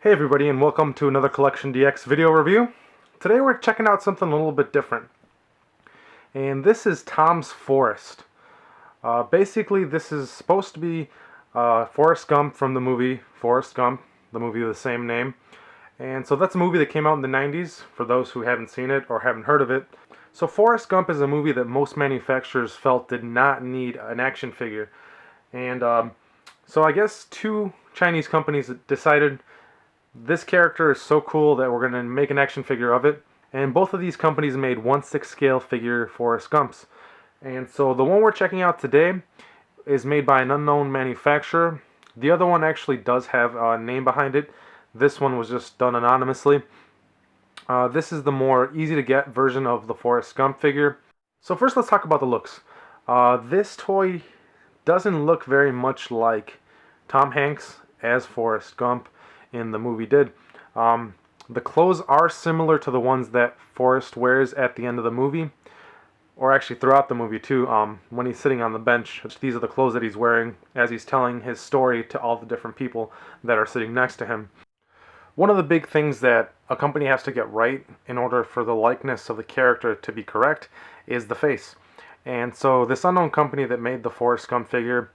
Hey everybody, and welcome to another CollectionDX video review. Today we're checking out something a little bit different. And this is Toms Forrest. Basically this is supposed to be Forrest Gump from the movie Forrest Gump, the movie of the same name. And so that's a movie that came out in the 90s, for those who haven't seen it or haven't heard of it. So Forrest Gump is a movie that most manufacturers felt did not need an action figure. And so I guess two Chinese companies decided this character is so cool that we're going to make an action figure of it. And both of these companies made 1/6 scale figure Forrest Gumps. And so the one we're checking out today is made by an unknown manufacturer. The other one actually does have a name behind it. This one was just done anonymously. This is the more easy to get version of the Forrest Gump figure. So first let's talk about the looks. This toy doesn't look very much like Tom Hanks as Forrest Gump in the movie did. The clothes are similar to the ones that Forrest wears at the end of the movie, or actually throughout the movie too, when he's sitting on the bench. These are the clothes that he's wearing as he's telling his story to all the different people that are sitting next to him. One of the big things that a company has to get right in order for the likeness of the character to be correct is the face. And so this unknown company that made the Forrest Gump figure,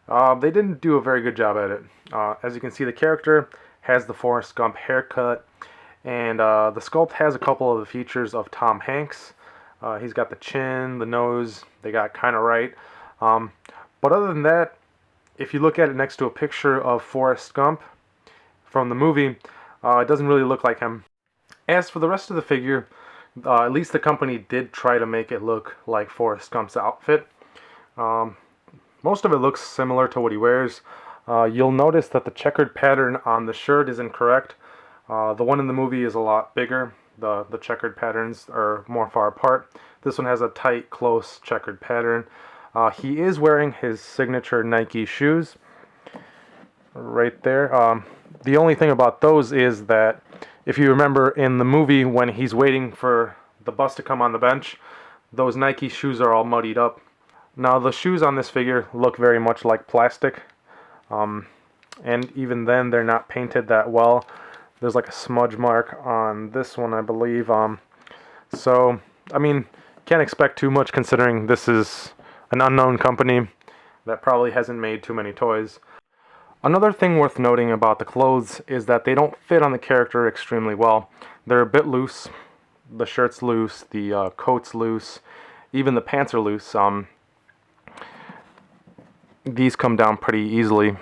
they didn't do a very good job at it. As you can see, the character has the Forrest Gump haircut, and the sculpt has a couple of the features of Tom Hanks. He's got the chin, the nose, they got kind of right. But other than that, if you look at it next to a picture of Forrest Gump from the movie, it doesn't really look like him. As for the rest of the figure, at least the company did try to make it look like Forrest Gump's outfit. Most of it looks similar to what he wears. You'll notice that the checkered pattern on the shirt is incorrect. The one in the movie is a lot bigger. The checkered patterns are more far apart. This one has a tight, close checkered pattern. He is wearing his signature Nike shoes right there. The only thing about those is that if you remember in the movie when he's waiting for the bus to come on the bench, those Nike shoes are all muddied up. Now the shoes on this figure look very much like plastic. And even then they're not painted that well. There's like a smudge mark on this one, I believe. So I mean, can't expect too much considering this is an unknown company that probably hasn't made too many toys. Another thing worth noting about the clothes is that they don't fit on the character extremely well. They're a bit loose. The shirt's loose, the coat's loose, even the pants are loose. These come down pretty easily.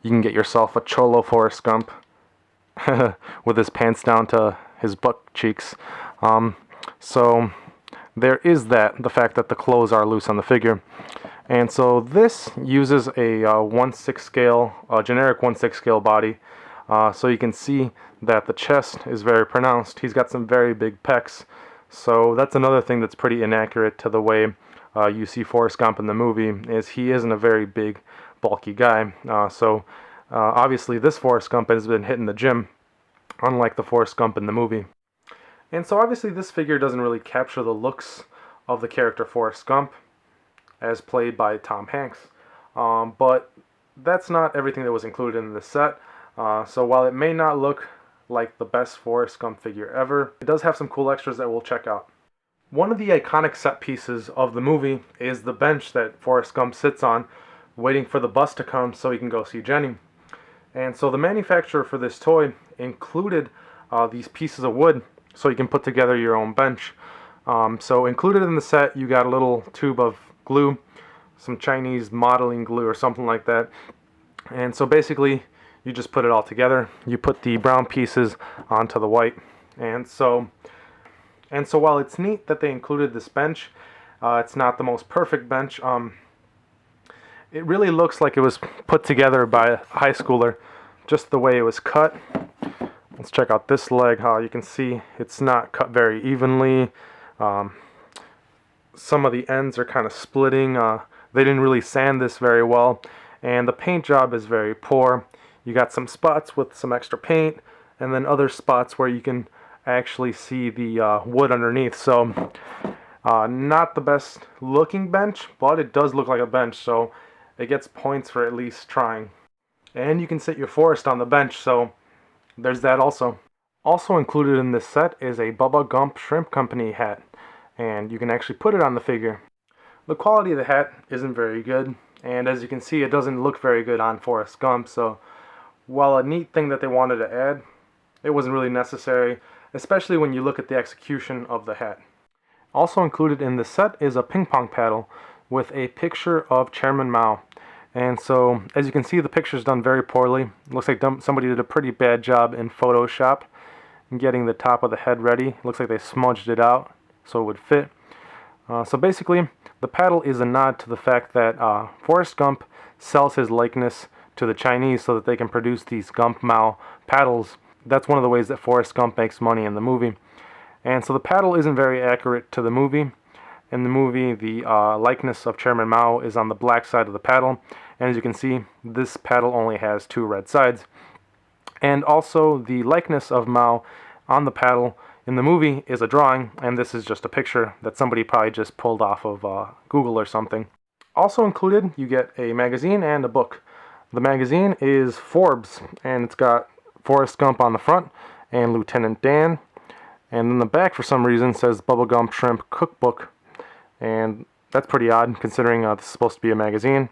You can get yourself a Cholo Forrest Gump with his pants down to his butt cheeks. So there is the fact that the clothes are loose on the figure. And so this uses a 1/6 scale, generic 1/6 scale body. So you can see that the chest is very pronounced. He's got some very big pecs. So that's another thing that's pretty inaccurate to the way you see Forrest Gump in the movie, is he isn't a very big, bulky guy. So obviously this Forrest Gump has been hitting the gym, unlike the Forrest Gump in the movie. And so obviously this figure doesn't really capture the looks of the character Forrest Gump, as played by Tom Hanks. But that's not everything that was included in this set. So while it may not look like the best Forrest Gump figure ever, it does have some cool extras that we'll check out. One of the iconic set pieces of the movie is the bench that Forrest Gump sits on, waiting for the bus to come so he can go see Jenny. And so the manufacturer for this toy included these pieces of wood so you can put together your own bench. So included in the set, you got a little tube of glue, some Chinese modeling glue or something like that. And so basically, you just put it all together. You put the brown pieces onto the white. And so while it's neat that they included this bench, it's not the most perfect bench. It really looks like it was put together by a high schooler, just the way it was cut. Let's check out this leg. How you can see it's not cut very evenly. Some of the ends are kind of splitting. They didn't really sand this very well, and the paint job is very poor. You got some spots with some extra paint, and then other spots where you can actually see the wood underneath. So not the best looking bench, but it does look like a bench, so it gets points for at least trying. And you can sit your Forrest on the bench, so there's that also. Also included in this set is a Bubba Gump Shrimp Company hat, and you can actually put it on the figure. The quality of the hat isn't very good, and as you can see, it doesn't look very good on Forrest Gump, so while a neat thing that they wanted to add, it wasn't really necessary, especially when you look at the execution of the hat. Also included in this set is a ping-pong paddle with a picture of Chairman Mao. And so, as you can see, the picture's done very poorly. It looks like somebody did a pretty bad job in Photoshop in getting the top of the head ready. It looks like they smudged it out so it would fit. So basically, the paddle is a nod to the fact that Forrest Gump sells his likeness to the Chinese so that they can produce these Gump Mao paddles. That's one of the ways that Forrest Gump makes money in the movie. And so the paddle isn't very accurate to the movie. In the movie, the likeness of Chairman Mao is on the black side of the paddle. And as you can see, this paddle only has 2 red sides. And also, the likeness of Mao on the paddle in the movie is a drawing, and this is just a picture that somebody probably just pulled off of Google or something. Also included, you get a magazine and a book. The magazine is Forbes, and it's got Forrest Gump on the front and Lieutenant Dan. And then the back, for some reason, says Bubba Gump Shrimp Cookbook. And that's pretty odd, considering this is supposed to be a magazine.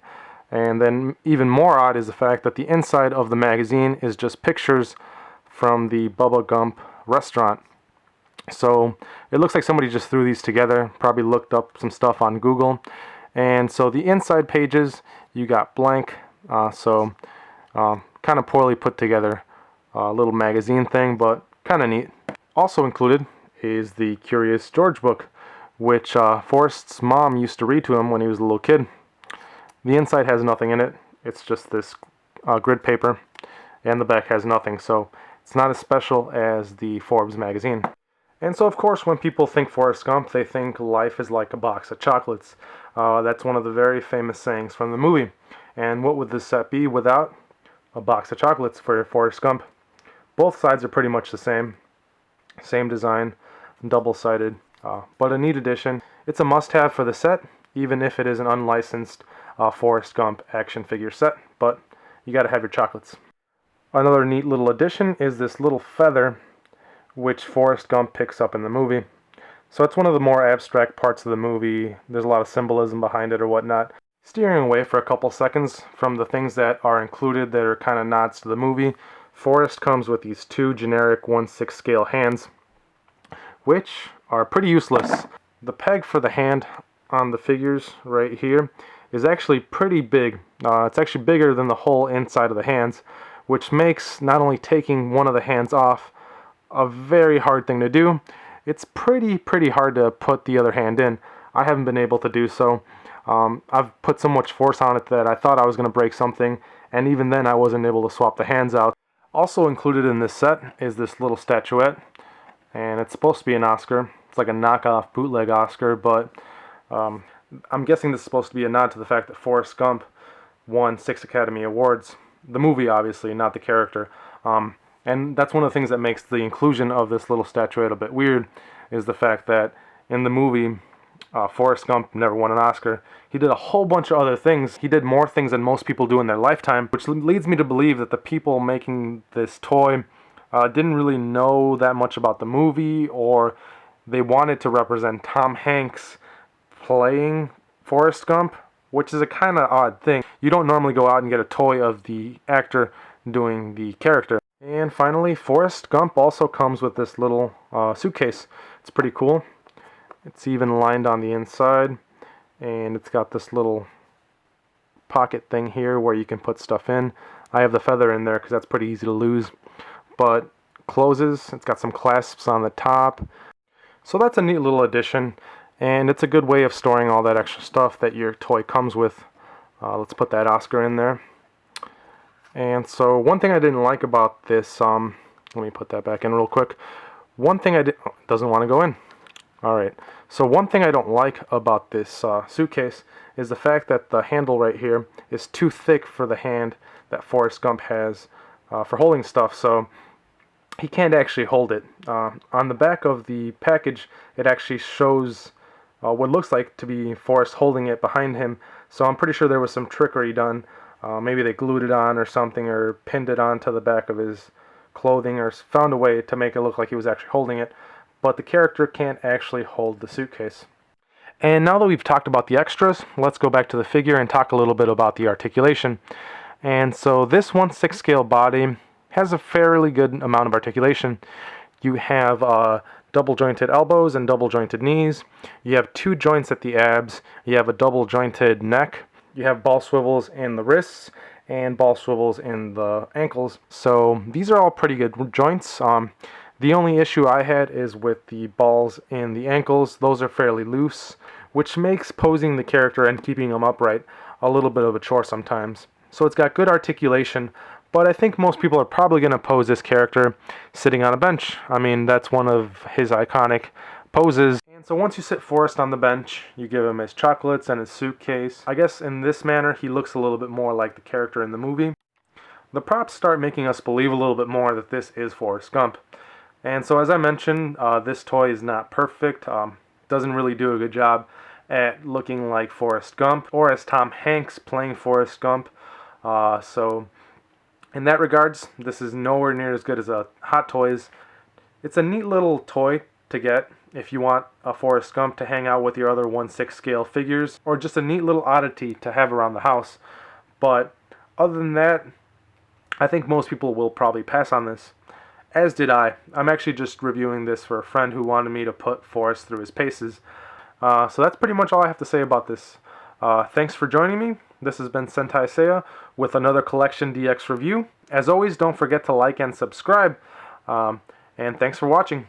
And then even more odd is the fact that the inside of the magazine is just pictures from the Bubba Gump restaurant. So it looks like somebody just threw these together, probably looked up some stuff on Google. And so the inside pages, you got blank, kind of poorly put together little magazine thing, but kind of neat. Also included is the Curious George book, which Forrest's mom used to read to him when he was a little kid. The inside has nothing in it. It's just this grid paper, and the back has nothing, so it's not as special as the Forbes magazine. And so, of course, when people think Forrest Gump, they think life is like a box of chocolates. That's one of the very famous sayings from the movie. And what would this set be without a box of chocolates for Forrest Gump? Both sides are pretty much the same. Same design, double-sided, but a neat addition. It's a must-have for the set, even if it is an unlicensed Forrest Gump action figure set, but you gotta have your chocolates. Another neat little addition is this little feather, which Forrest Gump picks up in the movie. So it's one of the more abstract parts of the movie. There's a lot of symbolism behind it or whatnot. Steering away for a couple seconds from the things that are included that are kind of nods to the movie, Forrest comes with these 2 generic 1/6 scale hands, which are pretty useless. The peg for the hand on the figures right here is actually pretty big. It's actually bigger than the whole inside of the hands, which makes not only taking one of the hands off a very hard thing to do, it's pretty hard to put the other hand in. I haven't been able to do so. I've put so much force on it that I thought I was going to break something, and even then I wasn't able to swap the hands out. Also included in this set is this little statuette, and it's supposed to be an Oscar. It's like a knockoff bootleg Oscar, but I'm guessing this is supposed to be a nod to the fact that Forrest Gump won 6 Academy Awards. The movie, obviously, not the character. And that's one of the things that makes the inclusion of this little statuette a bit weird, is the fact that in the movie, Forrest Gump never won an Oscar. He did a whole bunch of other things. He did more things than most people do in their lifetime, which leads me to believe that the people making this toy didn't really know that much about the movie, or they wanted to represent Tom Hanks playing Forrest Gump, which is a kind of odd thing. You don't normally go out and get a toy of the actor doing the character. And finally, Forrest Gump also comes with this little suitcase. It's pretty cool. It's even lined on the inside, and it's got this little pocket thing here where you can put stuff in. I have the feather in there because that's pretty easy to lose, but closes. It's got some clasps on the top. So that's a neat little addition, and it's a good way of storing all that extra stuff that your toy comes with. Let's put that Oscar in there. And so one thing I didn't like about this, let me put that back in real quick. One thing doesn't want to go in. Alright, so one thing I don't like about this suitcase is the fact that the handle right here is too thick for the hand that Forrest Gump has for holding stuff, so he can't actually hold it. On the back of the package, it actually shows what looks like to be Forrest holding it behind him, so I'm pretty sure there was some trickery done. Maybe they glued it on or something, or pinned it onto the back of his clothing or found a way to make it look like he was actually holding it, but the character can't actually hold the suitcase. And now that we've talked about the extras, let's go back to the figure and talk a little bit about the articulation. And so this 1/6 scale body has a fairly good amount of articulation. You have double jointed elbows and double jointed knees. You have 2 joints at the abs. You have a double jointed neck. You have ball swivels in the wrists and ball swivels in the ankles. So these are all pretty good joints. The only issue I had is with the balls in the ankles. Those are fairly loose, which makes posing the character and keeping him upright a little bit of a chore sometimes. So it's got good articulation, but I think most people are probably going to pose this character sitting on a bench. I mean, that's one of his iconic poses. And so once you sit Forrest on the bench, you give him his chocolates and his suitcase. I guess in this manner, he looks a little bit more like the character in the movie. The props start making us believe a little bit more that this is Forrest Gump. And so as I mentioned, this toy is not perfect. Doesn't really do a good job at looking like Forrest Gump or as Tom Hanks playing Forrest Gump. So in that regards, this is nowhere near as good as a Hot Toys. It's a neat little toy to get if you want a Forrest Gump to hang out with your other 1/6 scale figures, or just a neat little oddity to have around the house. But other than that, I think most people will probably pass on this. As did I. I'm actually just reviewing this for a friend who wanted me to put Forrest through his paces. So that's pretty much all I have to say about this. Thanks for joining me. This has been Sentai Seiya with another CollectionDX review. As always, don't forget to like and subscribe. And thanks for watching.